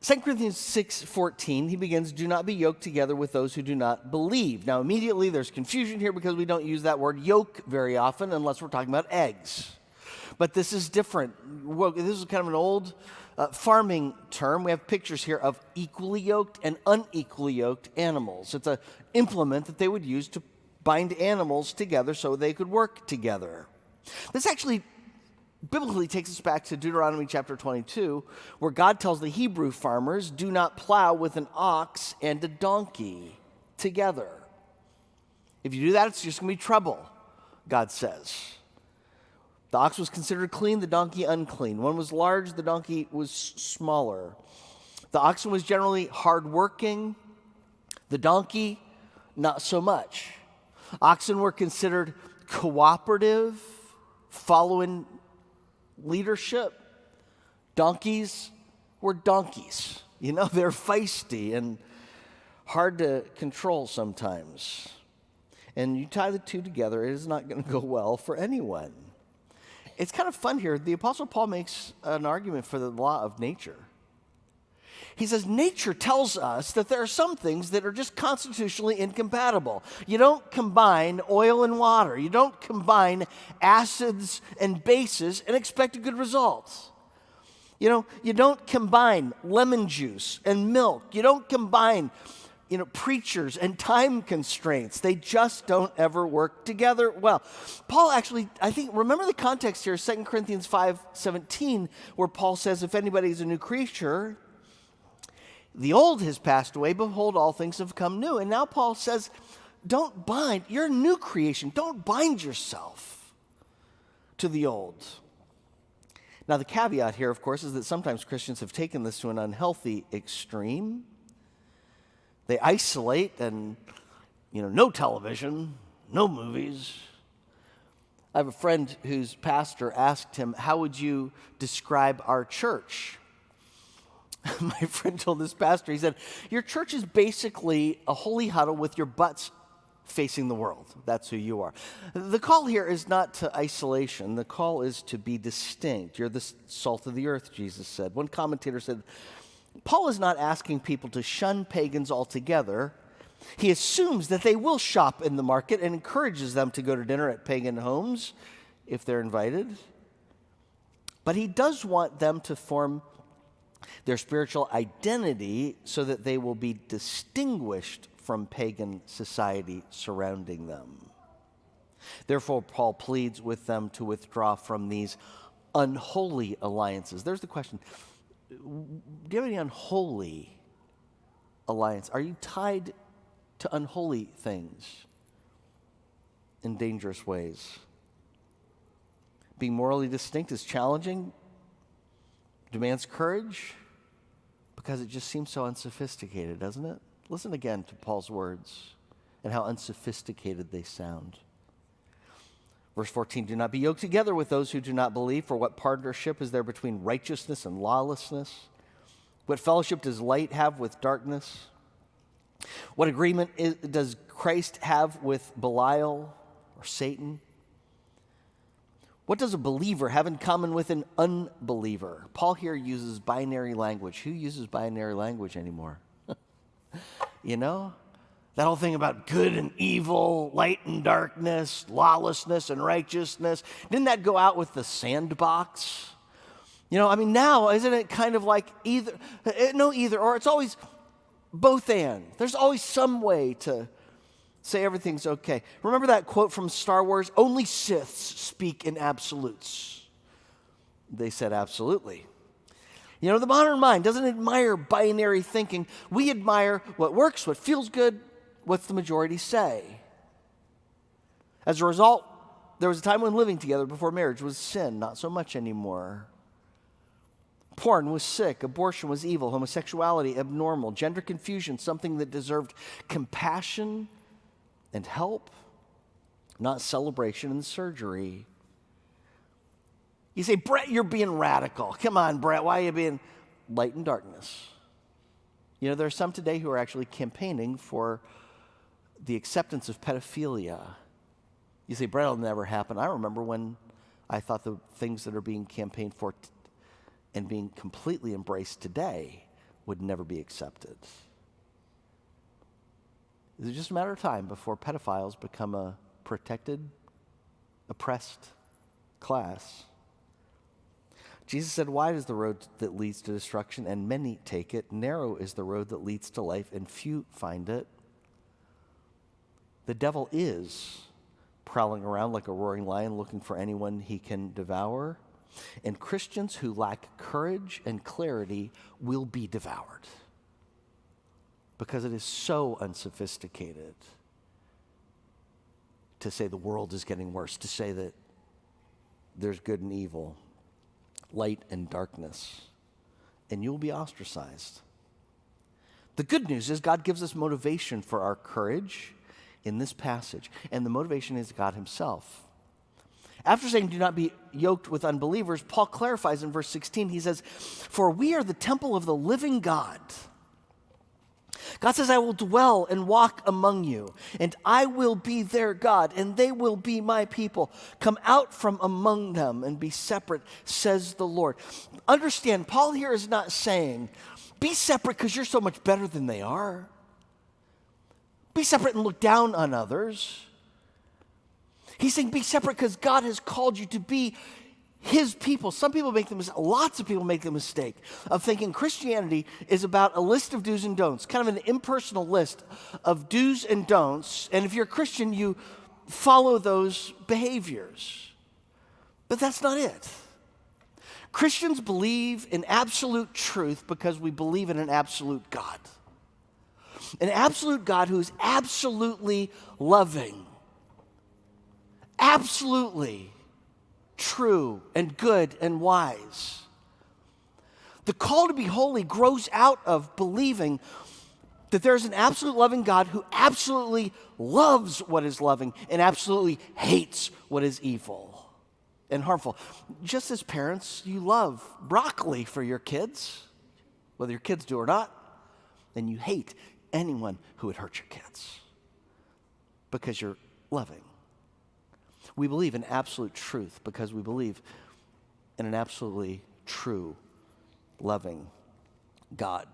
2 Corinthians 6:14, he begins, do not be yoked together with those who do not believe. Now, immediately there's confusion here because we don't use that word yoke very often unless we're talking about eggs. But this is different. Well, this is kind of an old farming term. We have pictures here of equally yoked and unequally yoked animals. It's an implement that they would use to bind animals together so they could work together. This actually biblically takes us back to Deuteronomy chapter 22, where God tells the Hebrew farmers, do not plow with an ox and a donkey together. If you do that, it's just going to be trouble, God says. The ox was considered clean, the donkey unclean. One was large, the donkey was smaller. The oxen was generally hardworking, the donkey, not so much. Oxen were considered cooperative, following leadership. Donkeys were donkeys. You know, they're feisty and hard to control sometimes. And you tie the two together, it is not going to go well for anyone. It's kind of fun here. The Apostle Paul makes an argument for the law of nature. He says nature tells us that there are some things that are just constitutionally incompatible. You don't combine oil and water. You don't combine acids and bases and expect a good result. You know, you don't combine lemon juice and milk. You don't combine, preachers and time constraints. They just don't ever work together well. Paul actually, remember the context here, 2 Corinthians 5:17, where Paul says, if anybody is a new creature, the old has passed away, behold, all things have come new. And now Paul says, you're a new creation. Don't bind yourself to the old. Now, the caveat here, of course, is that sometimes Christians have taken this to an unhealthy extreme. They isolate and, no television, no movies. I have a friend whose pastor asked him, how would you describe our church? My friend told this pastor, he said, your church is basically a holy huddle with your butts facing the world. That's who you are. The call here is not to isolation. The call is to be distinct. You're the salt of the earth, Jesus said. One commentator said, Paul is not asking people to shun pagans altogether. He assumes that they will shop in the market and encourages them to go to dinner at pagan homes if they're invited. But he does want them to form their spiritual identity so that they will be distinguished from pagan society surrounding them. Therefore, Paul pleads with them to withdraw from these unholy alliances. There's the question. Do you have any unholy alliance? Are you tied to unholy things in dangerous ways? Being morally distinct is challenging, demands courage, because it just seems so unsophisticated, doesn't it? Listen again to Paul's words and how unsophisticated they sound. Verse 14, do not be yoked together with those who do not believe, for what partnership is there between righteousness and lawlessness? What fellowship does light have with darkness? What agreement does Christ have with Belial or Satan? What does a believer have in common with an unbeliever? Paul here uses binary language. Who uses binary language anymore? That whole thing about good and evil, light and darkness, lawlessness and righteousness. Didn't that go out with the sandbox? Now, isn't it kind of like either, or it's always both and. There's always some way to say everything's okay. Remember that quote from Star Wars? Only Siths speak in absolutes. They said absolutely. The modern mind doesn't admire binary thinking. We admire what works, what feels good, what's the majority say. As a result, there was a time when living together before marriage was sin, not so much anymore. Porn was sick, abortion was evil, homosexuality abnormal, gender confusion something that deserved compassion and help, not celebration and surgery. You say, Brett, you're being radical. Come on, Brett, why are you being light and darkness? There are some today who are actually campaigning for the acceptance of pedophilia. You say, Brett, it'll never happen. I remember when I thought the things that are being campaigned for and being completely embraced today would never be accepted. It's just a matter of time before pedophiles become a protected, oppressed class. Jesus said, wide is the road that leads to destruction, and many take it. Narrow is the road that leads to life, and few find it. The devil is prowling around like a roaring lion looking for anyone he can devour. And Christians who lack courage and clarity will be devoured because it is so unsophisticated to say the world is getting worse, to say that there's good and evil, light and darkness, and you'll be ostracized. The good news is God gives us motivation for our courage in this passage, and the motivation is God himself. After saying, do not be yoked with unbelievers, Paul clarifies in verse 16, he says, for we are the temple of the living God. God says, I will dwell and walk among you, and I will be their God, and they will be my people. Come out from among them and be separate, says the Lord. Understand, Paul here is not saying, be separate because you're so much better than they are. Be separate and look down on others. He's saying be separate because God has called you to be his people. Some people make the mistake, lots of people make the mistake of thinking Christianity is about a list of do's and don'ts, kind of an impersonal list of do's and don'ts. And if you're a Christian, you follow those behaviors. But that's not it. Christians believe in absolute truth because we believe in an absolute God. An absolute God who is absolutely loving, absolutely true and good and wise. The call to be holy grows out of believing that there's an absolute loving God who absolutely loves what is loving and absolutely hates what is evil and harmful. Just as parents, you love broccoli for your kids, whether your kids do or not, and you hate anyone who would hurt your kids because you're loving. We believe in absolute truth because we believe in an absolutely true, loving God.